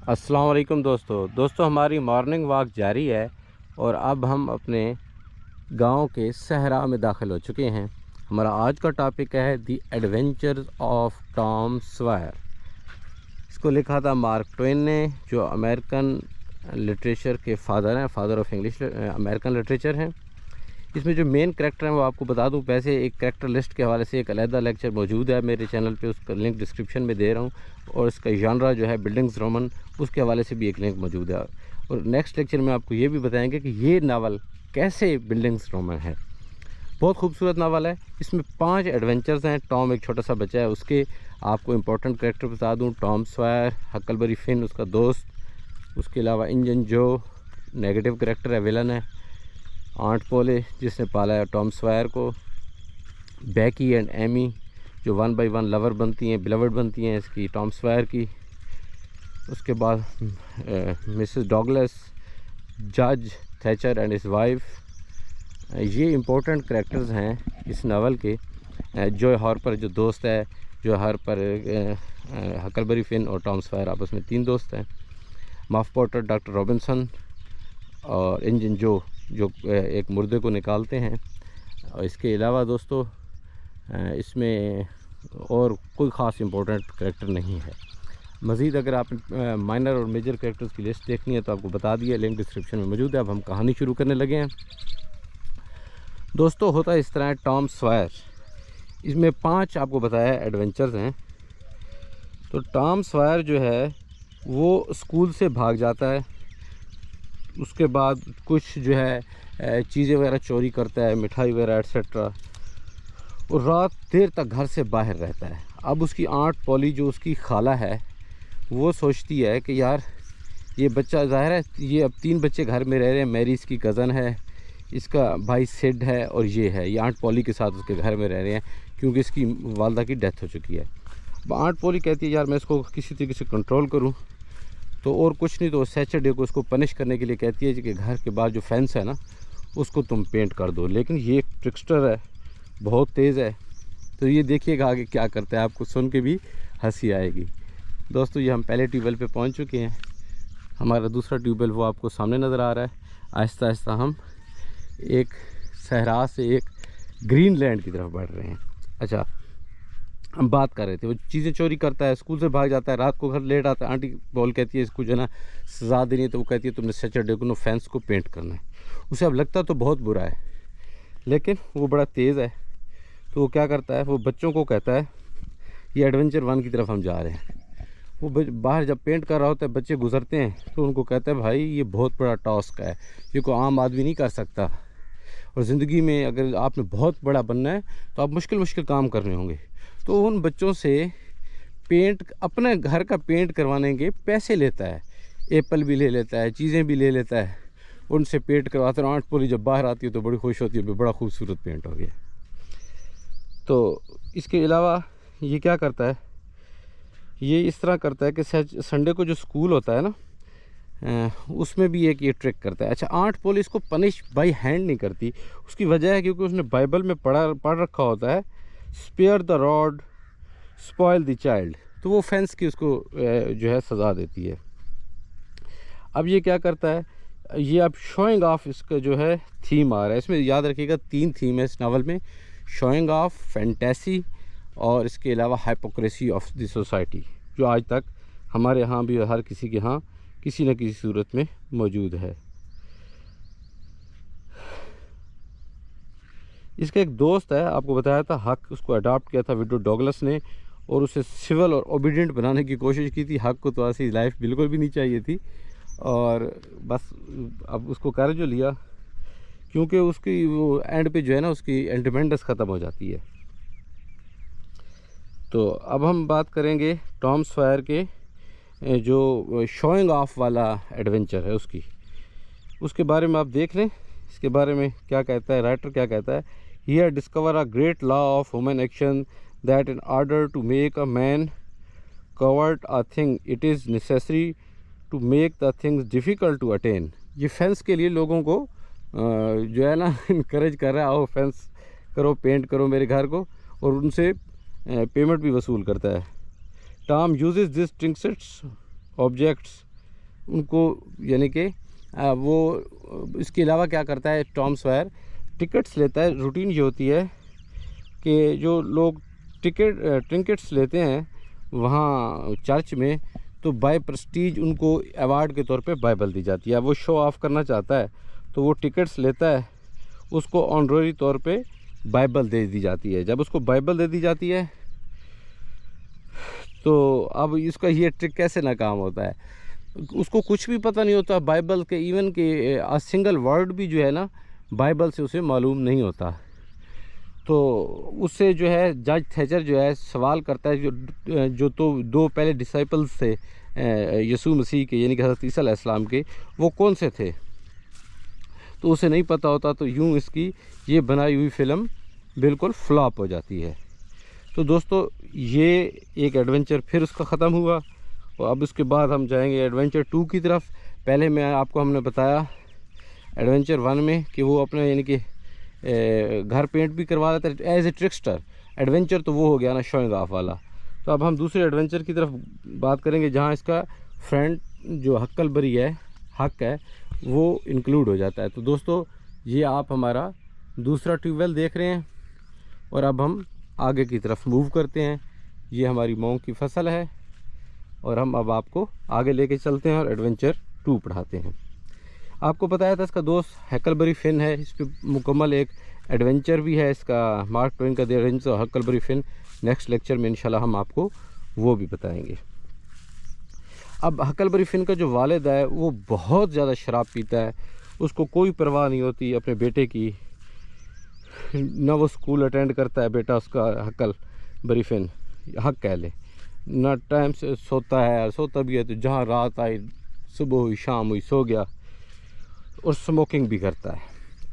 अस्सलाम वालेकुम दोस्तों हमारी मॉर्निंग वॉक जारी है और अब हम अपने गांव के सहरा में दाखिल हो चुके हैं। हमारा आज का टॉपिक है दी एडवेंचर्स ऑफ टॉम सॉयर। इसको लिखा था मार्क ट्वेन ने, जो अमेरिकन लिटरेचर के फादर हैं, father of English American literature हैं। इसमें जो मेन करैक्टर हैं वो आपको बता दूं, वैसे एक करैक्टर लिस्ट के हवाले से एक अलहदा लेक्चर मौजूद है मेरे चैनल पे, उसका लिंक डिस्क्रिप्शन में दे रहा हूँ। और इसका जानरा जो है बिल्डिंग्स रोमन, उसके हवाले से भी एक लिंक मौजूद है। और नेक्स्ट लेक्चर में आपको ये भी बताएंगे कि ये नावल कैसे बिल्डिंग्स रोमन है। बहुत खूबसूरत नावल है। इसमें 5 एडवेंचर्स हैं। टॉम एक छोटा सा बच्चा है, उसके आपको इंपॉर्टेंट करैक्टर बता दूँ। टॉम सॉयर, हकलबरी फिन उसका दोस्त, उसके अलावा इंजन जो नेगेटिव करैक्टर है, विलन है। आंट पोले जिसने पाला है टॉम सॉयर को। बैकी एंड एमी जो 1 बाय 1 लवर बनती हैं, बिलवर्ड बनती हैं इसकी, टॉम सॉयर की। उसके बाद मिसेस डॉगलस, जज थैचर एंड हिज वाइफ। ये इम्पोर्टेंट करैक्टर्स हैं इस नावल के। जो हार्पर जो दोस्त है, जो हार्पर, हकलबरी फिन और टॉम सॉयर आपस में 3 दोस्त हैं। मफ पोर्टर, डॉक्टर रॉबिन्सन और इंजन जो एक मुर्दे को निकालते हैं। और इसके अलावा दोस्तों इसमें और कोई ख़ास इम्पोर्टेंट करैक्टर नहीं है। मज़ीद अगर आप माइनर और मेजर करैक्टर्स की लिस्ट देखनी है तो आपको बता दिया, लिंक डिस्क्रिप्शन में मौजूद है। अब हम कहानी शुरू करने लगे हैं दोस्तों। होता इस तरह है टॉम सॉयर, इसमें 5 आपको बताया एडवेंचर्स हैं। तो टॉम सॉयर जो है वो स्कूल से भाग जाता है, उसके बाद कुछ जो है चीज़ें वगैरह चोरी करता है, मिठाई वगैरह एट्सेट्रा, और रात देर तक घर से बाहर रहता है। अब उसकी आंट पॉली जो उसकी खाला है, वो सोचती है कि यार ये बच्चा, ज़ाहिर है ये अब 3 बच्चे घर में रह रहे हैं। मैरी इसकी कज़न है, इसका भाई सिड है और ये है, ये आंट पॉली के साथ उसके घर में रह रहे हैं क्योंकि इसकी वालदा की डेथ हो चुकी है। अब आंट पॉली कहती है यार मैं इसको किसी तरीके से कंट्रोल करूँ, तो और कुछ नहीं तो सैटरडे को उसको पनिश करने के लिए कहती है कि घर के बाद जो फेंस है ना उसको तुम पेंट कर दो। लेकिन ये एक ट्रिक्स्टर है, बहुत तेज़ है, तो ये देखिएगा आगे क्या करता है, आपको सुन के भी हंसी आएगी। दोस्तों ये हम पहले ट्यूबवेल पे पहुंच चुके हैं। हमारा दूसरा ट्यूबवेल वो आपको सामने नज़र आ रहा है। आहिस्ता आहिस्ता हम एक सहरा से एक ग्रीन लैंड की तरफ बढ़ रहे हैं। अच्छा, हम बात कर रहे थे, वो चीज़ें चोरी करता है, स्कूल से भाग जाता है, रात को घर लेट आता है। आंटी बोल कहती है इसको जो है ना सज़ा देनी है, तो वो कहती है तुमने सैटरडे को फेंस को पेंट करना है। उसे अब लगता तो बहुत बुरा है, लेकिन वो बड़ा तेज़ है, तो वो क्या करता है, वो बच्चों को कहता है ये एडवेंचर 1 की तरफ हम जा रहे हैं। वो बाहर जब पेंट कर रहा होता है, बच्चे गुजरते हैं तो उनको कहता है भाई ये बहुत बड़ा टास्क है, ये कोई आम आदमी नहीं कर सकता, और ज़िंदगी में अगर आपने बहुत बड़ा बनना है तो आप मुश्किल काम करने होंगे। तो उन बच्चों से पेंट, अपने घर का पेंट करवाने के पैसे लेता है, एप्पल भी ले लेता है, चीज़ें भी ले लेता है, उनसे पेंट करवाते हैं। आंट पूरी जब बाहर आती है तो बड़ी खुश होती है, बड़ा खूबसूरत पेंट हो गया। तो इसके अलावा ये क्या करता है, ये इस तरह करता है कि संडे को जो स्कूल होता है ना उसमें भी एक ये ट्रिक करता है। अच्छा, आंट पोल इसको पनिश बाई हैंड नहीं करती, उसकी वजह है क्योंकि उसने बाइबल में पढ़ रखा होता है spare the rod spoil the child, तो वो फेंस की उसको जो है सज़ा देती है। अब ये क्या करता है, ये अब शोइंग ऑफ इसका जो है थीम आ रहा है। इसमें याद रखिएगा 3 थीम है इस नावल में, शोइंग ऑफ, फैंटेसी और इसके अलावा हाइपोक्रेसी ऑफ द सोसाइटी, जो आज तक हमारे यहाँ भी हर किसी के यहाँ किसी न किसी सूरत में मौजूद है। इसका एक दोस्त है, आपको बताया था हक, उसको अडॉप्ट किया था विडो डॉगलस ने, और उसे सिविल और ओबीडियंट बनाने की कोशिश की थी। हक को तो ऐसी लाइफ बिल्कुल भी नहीं चाहिए थी, और बस अब उसको कर्ज जो लिया, क्योंकि उसकी वो एंड पे जो है ना उसकी इंडिपेंडेंस ख़त्म हो जाती है। तो अब हम बात करेंगे टॉम सॉयर के जो शोइंग ऑफ वाला एडवेंचर है उसके बारे में आप देख लें। इसके बारे में क्या कहता है राइटर, क्या कहता है, here discover a great law of human action that in order to make a man covet a thing it is necessary to make the things difficult to attain. ये फेंस के लिए लोगों को जो है ना इनकरेज कर रहा है, आओ फेंस करो, पेंट करो मेरे घर को, और उनसे पेमेंट भी वसूल करता है। Tom uses these trinkets objects उनको, यानी कि वो इसके अलावा क्या करता है टॉम सॉयर, टिकट्स लेता है। रूटीन ये होती है कि जो लोग ट्रिंकेट्स लेते हैं वहाँ चर्च में, तो बाय प्रेस्टीज उनको अवार्ड के तौर पे बाइबल दी जाती है। वो शो ऑफ करना चाहता है तो वो टिकट्स लेता है, उसको ऑनररी तौर पे बाइबल दे दी जाती है। जब उसको बाइबल दे दी जाती है तो अब इसका ये ट्रिक कैसे नाकाम होता है, उसको कुछ भी पता नहीं होता बाइबल के, इवन के सिंगल वर्ड भी जो है ना बाइबल से उसे मालूम नहीं होता। तो उससे जो है जज थैचर जो है सवाल करता है, जो तो दो पहले डिसाइपल्स थे यीशु मसीह के, यानी कि हज़रत ईसा अलैहिस्सलाम के, वो कौन से थे, तो उसे नहीं पता होता। तो यूँ इसकी ये बनाई हुई फ़िल्म बिल्कुल फ्लॉप हो जाती है। तो दोस्तों ये एक एडवेंचर फिर उसका ख़त्म हुआ, और अब इसके बाद हम जाएंगे एडवेंचर 2 की तरफ। पहले हमने बताया एडवेंचर 1 में कि वो अपने यानी कि घर पेंट भी करवा लेता है एज ए ट्रिक्स्टर। एडवेंचर तो वो हो गया ना शोइंग ऑफ वाला। तो अब हम दूसरे एडवेंचर की तरफ बात करेंगे जहाँ इसका फ्रेंड जो हक्कलबरी है, हक है, वो इंक्लूड हो जाता है। तो दोस्तों ये आप हमारा दूसरा ट्यूबवेल देख रहे हैं, और अब हम आगे की तरफ मूव करते हैं। ये हमारी मूंग की फसल है, और हम अब आपको आगे लेके चलते हैं और एडवेंचर 2 पढ़ाते हैं। आपको बताया था इसका दोस्त हकलबरी फिन है, इस पर मुकम्मल एक एडवेंचर भी है इसका, मार्क ट्वेन का the adventure of Huckleberry Finn. Next lecture में इंशाल्लाह हम आपको वो भी बताएंगे। अब हकलबरी फिन का जो वालिद है वो बहुत ज़्यादा शराब पीता है, उसको कोई परवाह नहीं होती अपने बेटे की, ना वो स्कूल अटेंड करता है बेटा उसका हकलबरी फिन, हक कह ले, ना टाइम से सोता है, सोता भी है तो जहाँ रात आई, सुबह हुई, शाम हुई, सो गया, और स्मोकिंग भी करता है।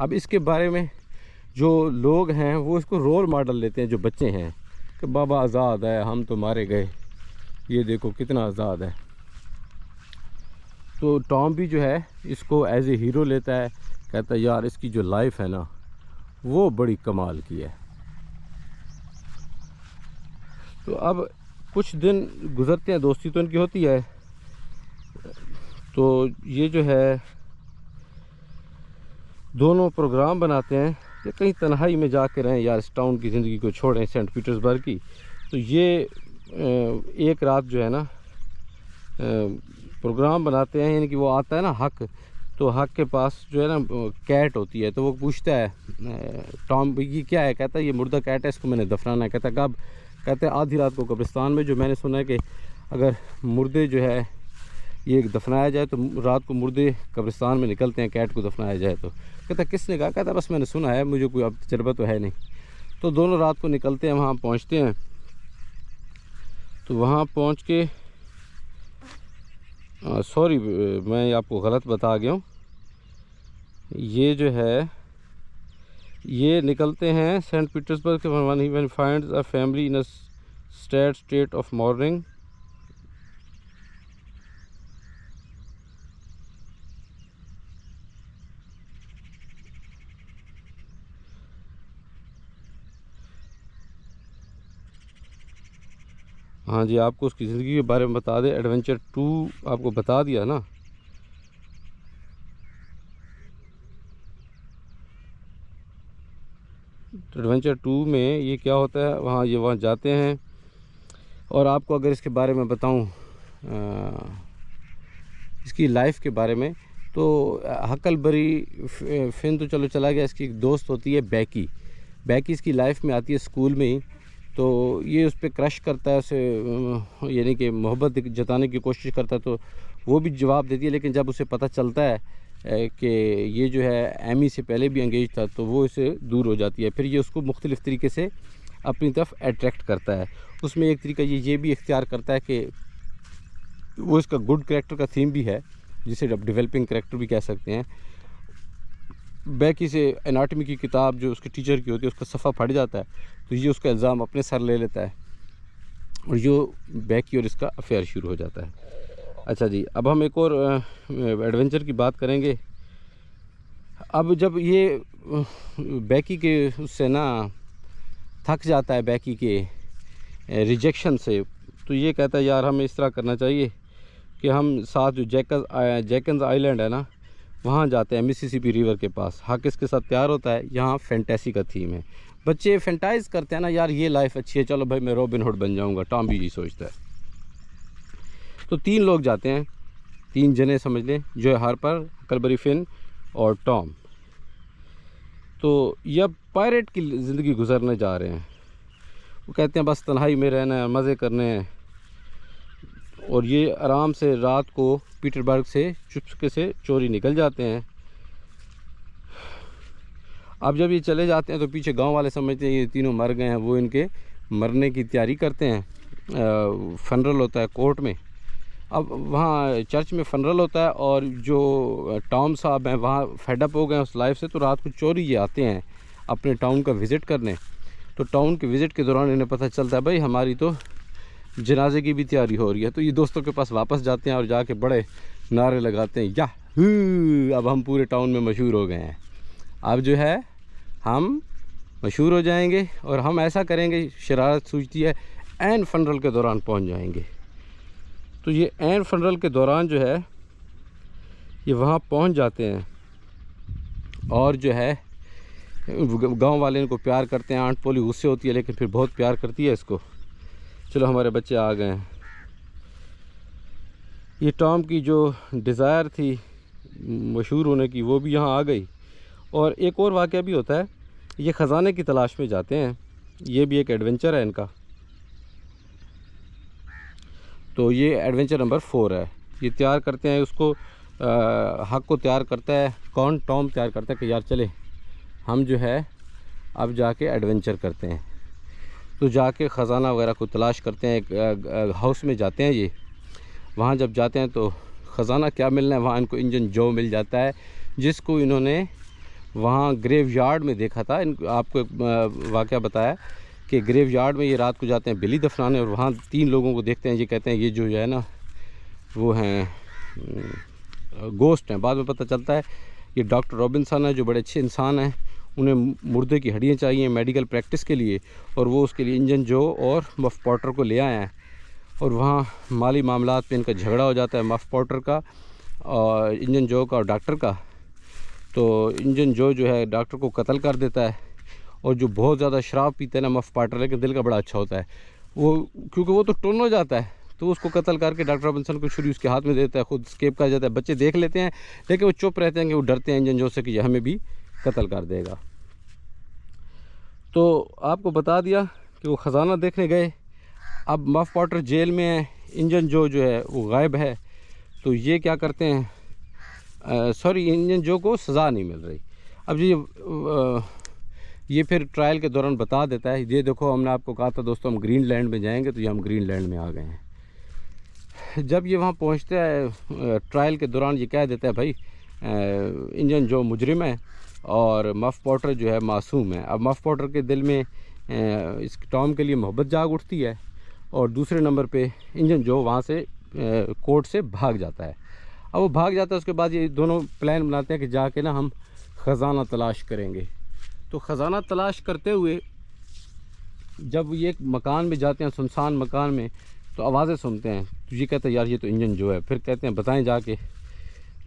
अब इसके बारे में जो लोग हैं वो इसको रोल मॉडल लेते हैं, जो बच्चे हैं, कि बाबा आज़ाद है, हम तो मारे गए, ये देखो कितना आज़ाद है। तो टॉम भी जो है इसको एज ए हीरो लेता है, कहता है यार इसकी जो लाइफ है ना वो बड़ी कमाल की है। तो अब कुछ दिन गुजरते हैं, दोस्ती तो इनकी होती है, तो ये जो है दोनों प्रोग्राम बनाते हैं कि कहीं तन्हाई में जाके रहें यार, इस टाउन की ज़िंदगी को छोड़ें, सेंट पीटर्सबर्ग की। तो ये एक रात जो है ना प्रोग्राम बनाते हैं, यानी कि वो आता है ना हक, तो हक के पास जो है ना कैट होती है, तो वो पूछता है टॉम ये क्या है, कहता है ये मुर्दा कैट है, इसको मैंने दफनाना है। कहता है कब, कहते हैं आधी रात को कब्रिस्तान में, जो मैंने सुना है कि अगर मुर्दे जो है ये दफनाया जाए तो रात को मुर्दे कब्रिस्तान में निकलते हैं, कैट को दफनाया जाए तो। कहता किसने कहा, कहता बस मैंने सुना है, मुझे कोई अब तजर्बा तो है नहीं। तो दोनों रात को निकलते हैं, वहाँ पहुँचते हैं। तो वहाँ पहुँच के सॉरी मैं आपको गलत बता गया हूँ, ये जो है ये निकलते हैं सेंट पीटर्सबर्ग के। One finds a family in a sad state of morning. हाँ जी, आपको उसकी ज़िंदगी के बारे में बता दें, एडवेंचर 2 आपको बता दिया ना। एडवेंचर 2 में ये क्या होता है, वहाँ जाते हैं। और आपको अगर इसके बारे में बताऊँ, इसकी लाइफ के बारे में, तो हकलबरी फिन तो चलो चला गया, इसकी एक दोस्त होती है बैकी। बैकी इसकी लाइफ में आती है स्कूल में ही, तो ये उस पर क्रश करता है, उसे यानी कि मोहब्बत जताने की कोशिश करता है, तो वो भी जवाब देती है। लेकिन जब उसे पता चलता है कि ये जो है एमी से पहले भी एंगेज था, तो वो इससे दूर हो जाती है। फिर ये उसको मुख्तलिफ़ तरीके से अपनी तरफ अट्रैक्ट करता है। उसमें एक तरीका ये भी इख्तियार करता है कि वो इसका गुड कैरेक्टर का थीम भी है, जिसे अब डेवलपिंग कैरेक्टर भी कह सकते हैं। बैकी से एनाटमी की किताब जो उसके टीचर की होती है उसका सफ़ा फट जाता है, तो ये उसका इल्ज़ाम अपने सर ले लेता है, और जो बैकी और इसका अफेयर शुरू हो जाता है। अच्छा जी, अब हम एक और एडवेंचर की बात करेंगे। अब जब ये बैकी के उससे ना थक जाता है, बैकी के रिजेक्शन से, तो ये कहता है यार हमें इस तरह करना चाहिए कि हम साथ जो जैकन्स आइलैंड है ना, वहाँ जाते हैं मिसिसिपी रिवर के पास। हाँ, किसके साथ प्यार होता है? यहाँ फैंटेसी का थीम है। बच्चे फैंटाइज करते हैं ना, यार ये लाइफ अच्छी है, चलो भाई मैं रॉबिन हुड बन जाऊँगा। टॉम भी यही सोचता है। तो 3 लोग जाते हैं, 3 जने समझ लें, जो है हार्पर, हकलबरी फिन और टॉम। तो ये अब पायरेट की ज़िंदगी गुजरने जा रहे हैं। वो कहते हैं बस तन्हाई में रहना है, मज़े करने हैं। और ये आराम से रात को पीटरबर्ग से चुपके से चोरी निकल जाते हैं। अब जब ये चले जाते हैं तो पीछे गांव वाले समझते हैं ये तीनों मर गए हैं। वो इनके मरने की तैयारी करते हैं। फनरल होता है कोर्ट में। अब वहाँ चर्च में फनरल होता है और जो टॉम साहब हैं वहाँ फेडअप हो गए उस लाइफ से, तो रात को चोरी ये आते हैं अपने टाउन का विज़िट करने। तो टाउन के विज़िट के दौरान इन्हें पता चलता है भाई हमारी तो जनाजे की भी तैयारी हो रही है। तो ये दोस्तों के पास वापस जाते हैं और जाके बड़े नारे लगाते हैं, याहू, अब हम पूरे टाउन में मशहूर हो गए हैं, अब जो है हम मशहूर हो जाएंगे और हम ऐसा करेंगे। शरारत सूझती है, एन फनरल के दौरान पहुंच जाएंगे। तो ये एन फनरल के दौरान जो है ये वहाँ पहुंच जाते हैं और जो है गांव वाले इनको प्यार करते हैं। आंट पोली गुस्से होती है लेकिन फिर बहुत प्यार करती है इसको। चलो हमारे बच्चे आ गए हैं। ये टॉम की जो डिज़ायर थी मशहूर होने की वो भी यहाँ आ गई। और एक और वाक़या भी होता है, ये ख़जाने की तलाश में जाते हैं। ये भी एक एडवेंचर है इनका। तो ये एडवेंचर नंबर 4 है। ये तैयार करते हैं उसको, हक को तैयार करता है कौन? टॉम तैयार करता है कि यार चले हम जो है अब जाके एडवेंचर करते हैं। तो जाके ख़जाना वगैरह को तलाश करते हैं। एक हाउस में जाते हैं ये। वहाँ जब जाते हैं तो ख़जाना क्या मिलना है, वहाँ इनको इंजन जो मिल जाता है जिसको इन्होंने वहाँ ग्रेव यार्ड में देखा था। आपको एक वाक़या बताया कि ग्रेव यार्ड में ये रात को जाते हैं बिली दफनाने और वहाँ 3 लोगों को देखते हैं। ये कहते हैं ये जो है ना वो हैं गोस्ट हैं। बाद में पता चलता है ये डॉक्टर रॉबिन्सन है जो बड़े अच्छे इंसान हैं। उन्हें मुर्दे की हड्डियाँ चाहिए मेडिकल प्रैक्टिस के लिए और वो उसके लिए इंजन जो और मफ पॉटर को ले आए हैं। और वहाँ माली मामलात पे इनका झगड़ा हो जाता है मफ पॉटर का और इंजन जो का और डॉक्टर का। तो इंजन जो है डॉक्टर को कत्ल कर देता है। और जो बहुत ज़्यादा शराब पीते हैं ना मफ पॉटर, लेकिन दिल का बड़ा अच्छा होता है वो, क्योंकि वो तो टोन हो जाता है, तो उसको कत्ल करके डॉक्टर रॉबिन्सन को छुरी उसके हाथ में देता है, खुद स्केप कर जाता है। बच्चे देख लेते हैं लेकिन वो चुप रहते हैं कि वो डरते हैं इंजन जो से कि ये हमें भी कत्ल कर देगा। तो आपको बता दिया कि वो ख़जाना देखने गए। अब मफ पॉटर जेल में है, इंजन जो है वो गायब है। तो ये क्या करते हैं, सॉरी इंजन जो को सज़ा नहीं मिल रही। अब ये फिर ट्रायल के दौरान बता देता है, ये देखो हमने आपको कहा था दोस्तों हम ग्रीनलैंड में जाएंगे, तो ये हम ग्रीनलैंड में आ गए हैं। जब ये वहाँ पहुँचते हैं ट्रायल के दौरान ये कह देता है भाई इंजन जो मुजरिम है और मफ पॉटर जो है मासूम है। अब मफ पॉटर के दिल में इस टॉम के लिए मोहब्बत जाग उठती है और दूसरे नंबर पे इंजन जो वहाँ से कोर्ट से भाग जाता है। अब वो भाग जाता है, उसके बाद ये दोनों प्लान बनाते हैं कि जाके ना हम ख़जाना तलाश करेंगे। तो ख़जाना तलाश करते हुए जब ये एक मकान में जाते हैं, सुनसान मकान में, तो आवाज़ें सुनते हैं। तो ये कहते हैं यार ये तो इंजन जो है। फिर कहते हैं बताएं जाके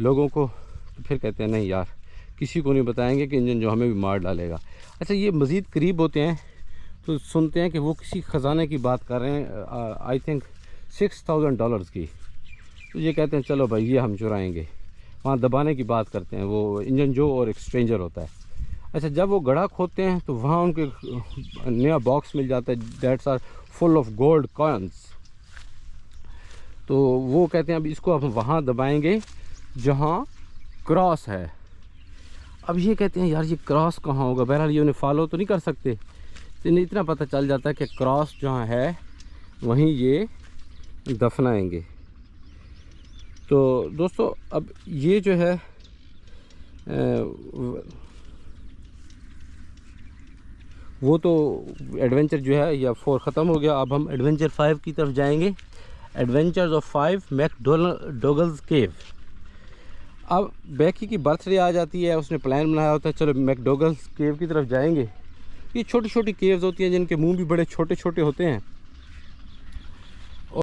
लोगों को। तो फिर कहते हैं नहीं यार किसी को नहीं बताएंगे कि इंजन जो हमें भी मार डालेगा। अच्छा, ये मज़ीद करीब होते हैं तो सुनते हैं कि वो किसी ख़जाने की बात कर रहे हैं, आई थिंक $6,000 की। तो ये कहते हैं चलो भाई ये हम चुराएँगे। वहाँ दबाने की बात करते हैं, वो इंजन जो और एक स्ट्रेंजर होता है। अच्छा, जब वो गड्ढा खोदते हैं तो वहाँ उनके नया बॉक्स मिल जाता है, that's are full of gold coins. तो वो कहते हैं अब इसको हम वहाँ दबाएंगे जहाँ क्रॉस है। अब ये कहते हैं यार ये क्रॉस कहाँ होगा। बहरहाल ये उन्हें फॉलो तो नहीं कर सकते, तो इन्हें इतना पता चल जाता है कि क्रॉस जहाँ है वहीं ये दफनाएंगे। तो दोस्तों अब ये जो है वो तो एडवेंचर जो है या 4 ख़त्म हो गया। अब हम एडवेंचर 5 की तरफ जाएंगे, एडवेंचर्स ऑफ 5 मैकडोगल्स केव। अब बैकी की बर्थडे आ जाती है, उसने प्लान बनाया होता है चलो मैकडोगल्स केव की तरफ जाएंगे। ये छोटी छोटी केव्स होती हैं जिनके मुंह भी बड़े छोटे छोटे होते हैं